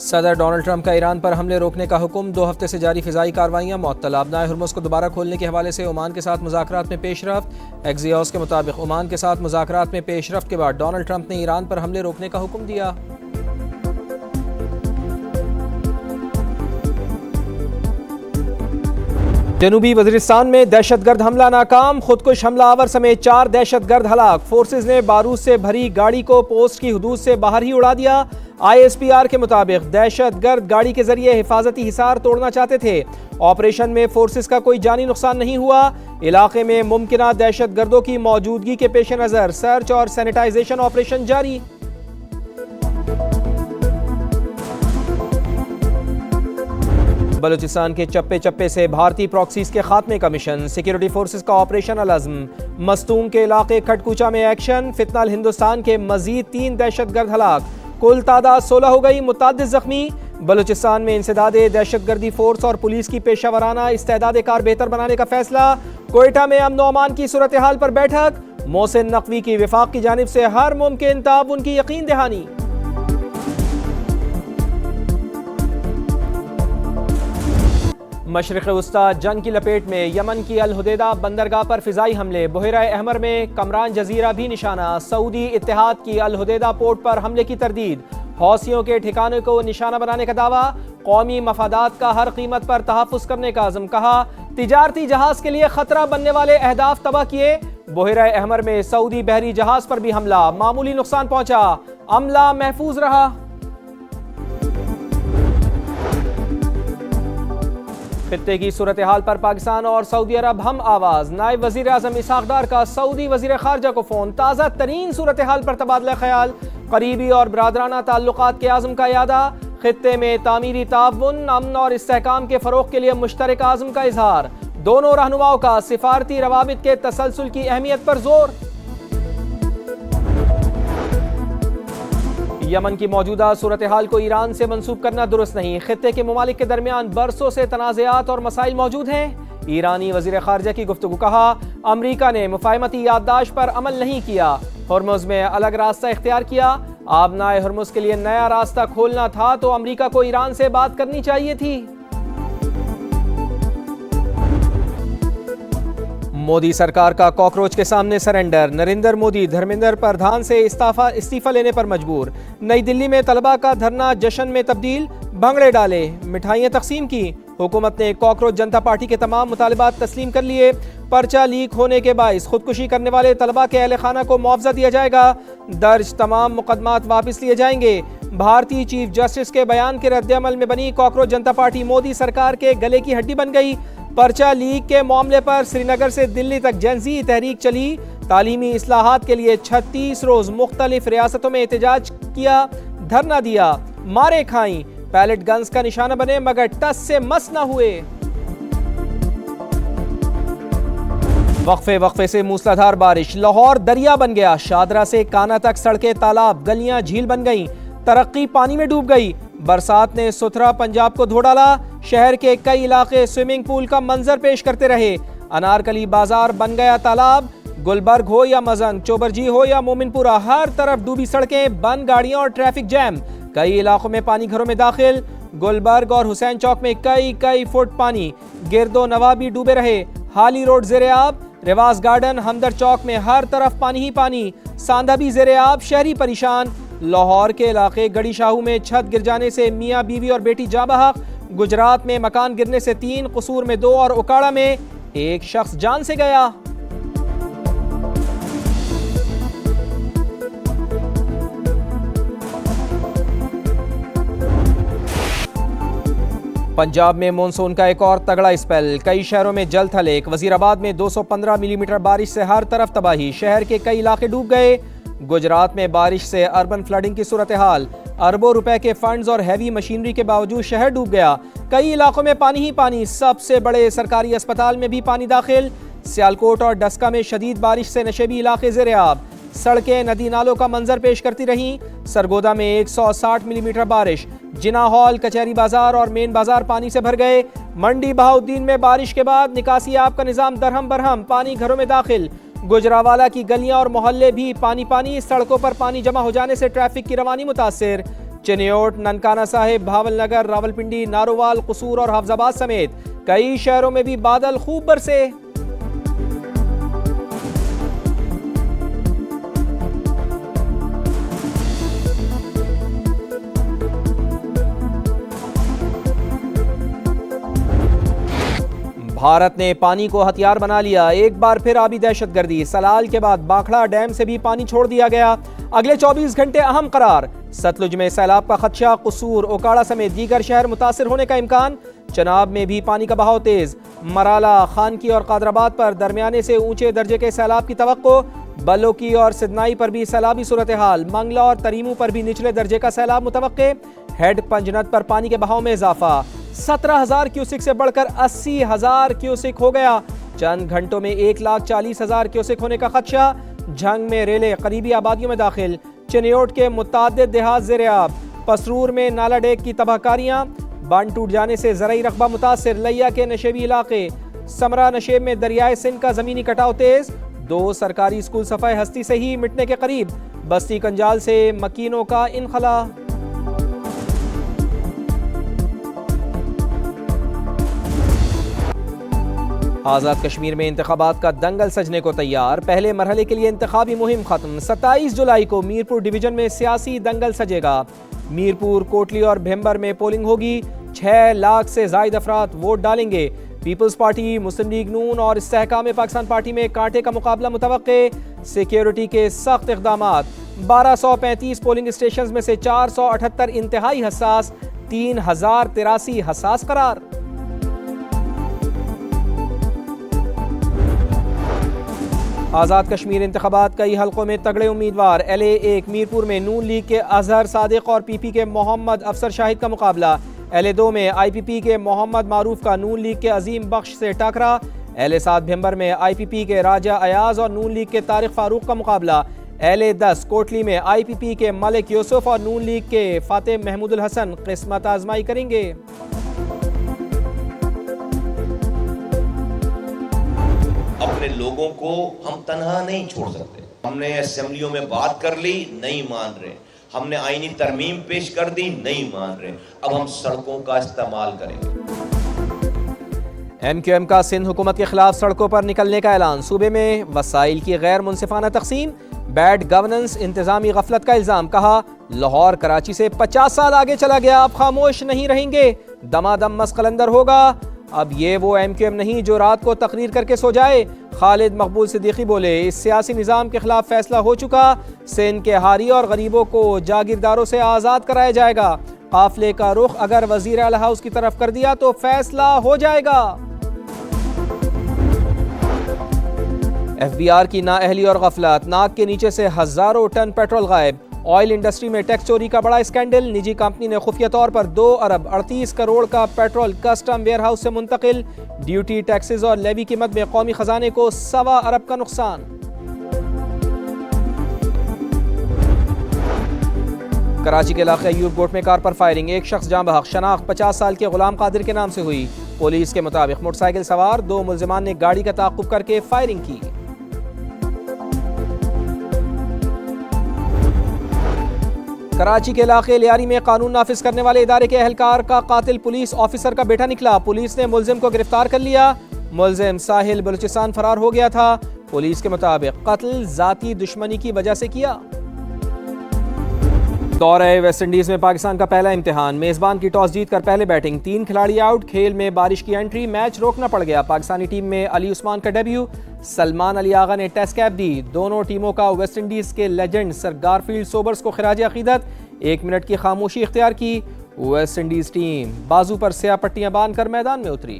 सदर Donald Trump का Iran पर हमले रोकने का हुक्म। 2 हफ्ते से जारी फिजाई कार्रवाइयाँ मुअत्तल। आबनाए हुर्मुज़ को दोबारा खोलने के हवाले से ओमान के साथ मुज़ाकरात में पेशरफ्त। एक्सियोस के मुताबिक ओमान के साथ मुज़ाकरात में पेशरफ्त के बाद डोनाल्ड ट्रंप ने ईरान पर हमले रोकने का हुक्म दिया। जनूबी वज़ीरिस्तान में दहशतगर्द हमला नाकाम। खुदकुश हमलावर समेत 4 दहशतगर्द हलाक। फोर्सेज ने बारूद से भरी गाड़ी को पोस्ट की हुदूद से बाहर ही उड़ा दिया। ISPR के मुताबिक दहशतगर्द गाड़ी के जरिए हिफाजती हिसार तोड़ना चाहते थे। ऑपरेशन में फोर्सेज का कोई जानी नुकसान नहीं हुआ। इलाके में मुमकिना दहशतगर्दों की मौजूदगी के पेश नज़र सर्च और सैनिटाइजेशन ऑपरेशन जारी। बलूचिस्तान के चप्पे चप्पे से भारतीय प्रॉक्सीज के खात्मे का मिशन। सिक्योरिटी फोर्सेज का ऑपरेशन अल-अज़्म। मस्तूम के इलाके खटकुचा में एक्शन। फितनल हिंदुस्तान के मजीद 3 दहशतगर्द हलाक। कुल तादाद 16 हो गई, मुतादिद जख्मी। बलूचिस्तान में इंसदादे दहशतगर्दी फोर्स और पुलिस की पेशा वराना इस्तेदाद कार बेहतर बनाने का फैसला। कोयटा में अमन अमान की सूरत हाल पर बैठक। मोहसिन नकवी की विफाक की जानिब से हर मुमकिन ताउन की यकीन दहानी। मशरिक़ वस्ता जंग की लपेट में। यमन की अल हुदैदा बंदरगाह पर फिजाई हमले। बहरा अहमर में कमरान जजीरा भी निशाना। सऊदी इत्तेहाद की अल हुदैदा पोर्ट पर हमले की तरदीद। हौसियों के ठिकाने को निशाना बनाने का दावा। कौमी मफादात का हर कीमत पर तहफ़्फ़ुज़ करने का अज़्म। कहा तिजारती जहाज के लिए खतरा बनने वाले अहदाफ तबाह किए। बहरा अहमर में सऊदी बहरी जहाज पर भी हमला। मामूली नुकसान पहुंचा, अमला महफूज रहा। खित्ते की सूरत हाल पर पाकिस्तान और सऊदी अरब हम आवाज। नायब वजीर आजम इसहाक डार का सऊदी वजीर खारजा को फोन। ताज़ा तरीन सूरत हाल पर तबादला ख्याल। करीबी और बरादराना ताल्लुकात के आज़म का यादा। खित्ते में तामीरी ताउन, अमन और इस्तेहकाम के फरोग के लिए मुश्तरक आज़म का इजहार। दोनों रहनुमाओं का सिफारती रवाबित के तसलसल की अहमियत पर जोर। यमन की मौजूदा सूरत हाल को ईरान से मंसूब करना दुरुस्त नहीं। खित्ते के ममालिक के दरमियान बरसों से तनाज़ात और मसाइल मौजूद हैं। ईरानी वज़ीर ख़ारजा की गुफ्तगू। कहा अमरीका ने मुफ़ाहमती याददाश्त पर अमल नहीं किया। हुर्मुज़ में अलग रास्ता इख्तियार किया। आबनाए हुर्मुज़ के लिए नया रास्ता खोलना था तो अमरीका को ईरान से बात करनी चाहिए थी। मोदी सरकार का कॉकरोच के सामने सरेंडर। नरेंद्र मोदी धर्मेंद्र प्रधान से इस्तीफा लेने पर मजबूर। नई दिल्ली में तलबा का धरना जश्न में तब्दील। भंगड़े डाले, मिठाइयाँ तकसीम की। हुकूमत ने कॉकरोच जनता पार्टी के तमाम मुतालिबात तस्लीम कर लिए। पर्चा लीक होने के बाइस खुदकुशी करने वाले तलबा के अहल खाना को मुआवजा दिया जाएगा। दर्ज तमाम मुकदमात वापस लिए जाएंगे। भारतीय चीफ जस्टिस के बयान के रद्द-ए-अमल में बनी कॉकरोच जनता पार्टी मोदी सरकार के गले की हड्डी बन गई। पर्चा लीक के मामले पर श्रीनगर से दिल्ली तक जेंजी तहरीक चली। तालीमी इस्लाहात के लिए 36 रोज मुख्तलिफ रियासतों में एहतजाज किया, धरना दिया, मारे खाई, पैलेट गन्स का निशाना बने मगर टस से मस न हुए। वक्फे से मूसलाधार बारिश। लाहौर दरिया बन गया। शादरा से काना तक सड़कें, तालाब, गलियां झील बन गईं। तरक्की पानी में डूब गई। बरसात ने सुथरा पंजाब को धो डाला। शहर के कई इलाके स्विमिंग पूल का मंजर पेश करते रहे। अनारकली बाजार बन गया तालाब। गुलबर्ग हो या मजंग, चोबरजी हो या मोमिनपुरा, हर तरफ डूबी सड़कें, बंद गाड़ियां और ट्रैफिक जैम। कई इलाकों में पानी घरों में दाखिल। गुलबर्ग और हुसैन चौक में कई फुट पानी। गिरदो नवा भी डूबे रहे। हाली रोड ज़ेरे-आब। रिवाज गार्डन, हमदर चौक में हर तरफ पानी ही पानी। सांदा भी ज़ेरे-आब, शहरी परेशान। लाहौर के इलाके गड़ी शाहू में छत गिर जाने से मियाँ बीवी और बेटी जाँ बहक। गुजरात में मकान गिरने से 3, कसूर में 2 और उकाड़ा में 1 शख्स जान से गया। पंजाब में मानसून का एक और तगड़ा स्पेल। कई शहरों में जल थलेक। वजीराबाद में 215 मिलीमीटर बारिश से हर तरफ तबाही। शहर के कई इलाके डूब गए। गुजरात में बारिश से अर्बन फ्लडिंग की सूरत हाल। अरबों रुपए के फंड्स और हैवी मशीनरी के बावजूद शहर डूब गया। कई इलाकों में पानी ही पानी। सबसे बड़े सरकारी अस्पताल में भी पानी दाखिल। सियालकोट और डस्का में शदीद बारिश से नशेबी इलाके ज़ेरे-आब। सड़कें नदी नालों का मंजर पेश करती रहीं। सरगोदा में 160 मिलीमीटर बारिश। जिना हॉल, कचहरी बाजार और मेन बाजार पानी से भर गए। मंडी बहाउद्दीन में बारिश के बाद निकासी आब का निजाम दरहम बरहम। पानी घरों में दाखिल। गुजरावाला की गलियां और मोहल्ले भी पानी पानी। सड़कों पर पानी जमा हो जाने से ट्रैफिक की रवानी मुतासिर। चिन्योट, ननकाना साहिब, भावलनगर, रावलपिंडी, नारोवाल, कसूर और हाफजाबाद समेत कई शहरों में भी बादल खूब बरसे। भारत ने पानी को हथियार बना लिया, एक बार फिर आबी दहशतगर्दी। सलाल के बाद बाखड़ा डैम से भी पानी छोड़ दिया गया। अगले 24 घंटे अहम करार। सतलुज में सैलाब का खदशा, कसूर, ओकाड़ा समेत दीगर शहर मुतासिर होने का इम्कान। चनाब में भी पानी का बहाव तेज। मराला, खानकी और कादराबाद पर दरमियाने से ऊंचे दर्जे के सैलाब की तवक्को। बलोकी और सिदनाई पर भी सैलाबी सूरत हाल। मंगला और तरीमू पर भी निचले दर्जे का सैलाब मुतवक्के। हेड पंजनत पर पानी के बहाव में इजाफा। 17,000 क्यूसिक से बढ़कर 80,000 क्यूसिक हो गया। चंद घंटों में 1,40,000 क्यूसिक होने का खदशा। झंग में रेले करीबी आबादियों में दाखिल। चिन्योट के मुतादिद देहात ज़ेर-ए-आब। पसरूर में नाला डेक की तबाहकारियां। बांध टूट जाने से ज़रई रकबा मुतासिर। लिया के नशेबी इलाके। समरा नशेब में दरियाए सिंध का ज़मीनी कटाव तेज। 2 सरकारी स्कूल सफ़ाई हस्ती से ही मिटने के करीब। बस्ती कंजाल से मकीनों का इनखला। आज़ाद कश्मीर में इंतखाबात का दंगल सजने को तैयार। पहले मरहले के लिए इंतखाबी मुहिम खत्म। 27 जुलाई को मीरपुर डिवीजन में सियासी दंगल सजेगा। मीरपुर, कोटली और भिम्बर में पोलिंग होगी। 6 लाख से जायद अफराद वोट डालेंगे। पीपल्स पार्टी, मुस्लिम लीग नून और इस्तेहकाम पाकिस्तान पार्टी में कांटे का मुकाबला मुतवक्के। सिक्योरिटी के सख्त इक़दामात। 1235 पोलिंग स्टेशन में से 478 इंतहाई हसास, 3083 हसास करार। आज़ाद कश्मीर इंतखाबात कई हल्कों में तगड़े उम्मीदवार। LA-1 मीरपुर में नून लीग के अजहर सादिक और PP के मोहम्मद अफसर शाहिद का मुकाबला। LA-2 में IPP के मोहम्मद मारूफ का नून लीग के अजीम बख्श से टकरा। LA-7 भिम्बर में IPP के राजा अयाज और नून लीग के तारिक फारूक का मुकाबला। LA-10 कोटली में IPP के मलिक यूसुफ और नून लीग के फातिह महमूदुल हसन किस्मत आजमाई करेंगे। अपने लोगों को हम तनहा नहीं छोड़ सकते। हमने असेंबलियों में बात कर ली, नहीं मान रहे। हमने आईनी तरमीम पेश कर दी, नहीं मान रहे। अब हम सड़कों का इस्तेमाल करेंगे। MQM का सिंध हुकूमत के खिलाफ सड़कों पर निकलने का ऐलान। सूबे में वसाइल की गैर मुनसिफाना तकसीम, बैड गवर्नेंस, इंतजामी गफलत का इल्जाम। कहा लाहौर कराची से 50 साल आगे चला गया, अब खामोश नहीं रहेंगे, दमादम मसकलंदर होगा। अब ये वो MQM नहीं जो रात को तकरीर करके सो जाए। खालिद मकबूल सिद्दीकी बोले, इस सियासी निज़ाम के खिलाफ फैसला हो चुका। सिंध के हारी और गरीबों को जागीरदारों से आज़ाद कराया जाएगा। काफिले का रुख अगर वज़ीर आला हाउस की तरफ कर दिया तो फैसला हो जाएगा। FBR की नाअहली और गफलत। नाक के नीचे से हजारों टन पेट्रोल गायब। ऑयल इंडस्ट्री में टैक्स चोरी का बड़ा स्कैंडल। निजी कंपनी ने खुफिया तौर पर 2 अरब 38 करोड़ का पेट्रोल कस्टम वेयर हाउस से मुंतकिल। ड्यूटी, टैक्सेस और लेवी की मद में कौमी खजाने को 1.25 अरब का नुकसान। कराची के इलाके अयूब गोट में कार पर फायरिंग, एक शख्स जाँ बहक। शनाख्त 50 साल के गुलाम कादिर के नाम से हुई। पुलिस के मुताबिक मोटरसाइकिल सवार 2 मुल्जिमान ने गाड़ी का ताक़ुब करके फायरिंग की। कराची के इलाके लियारी में कानून नाफिज करने वाले इदारे के एहलकार का कातिल पुलिस ऑफिसर का बेटा निकला। पुलिस ने मुल्जिम को गिरफ्तार कर लिया। मुल्जिम साहिल बलूचिस्तान फरार हो गया था। पुलिस के मुताबिक कत्ल जाती दुश्मनी की वजह से किया। दौरे वेस्ट इंडीज में पाकिस्तान का पहला इम्तिहान। मेजबान की टॉस जीतकर पहले बैटिंग, 3 खिलाड़ी आउट। खेल में बारिश की एंट्री, मैच रोकना पड़ गया। पाकिस्तानी टीम में अली उस्मान का डेब्यू। सलमान अली आगा ने टेस्ट कैप दी। दोनों टीमों का वेस्ट इंडीज के लेजेंड सर गारफील्ड सोबर्स को खिराज अकीदत। 1 मिनट की खामोशी इख्तियार की। वेस्ट इंडीज टीम बाजू पर स्याह पट्टियां बांधकर मैदान में उतरी।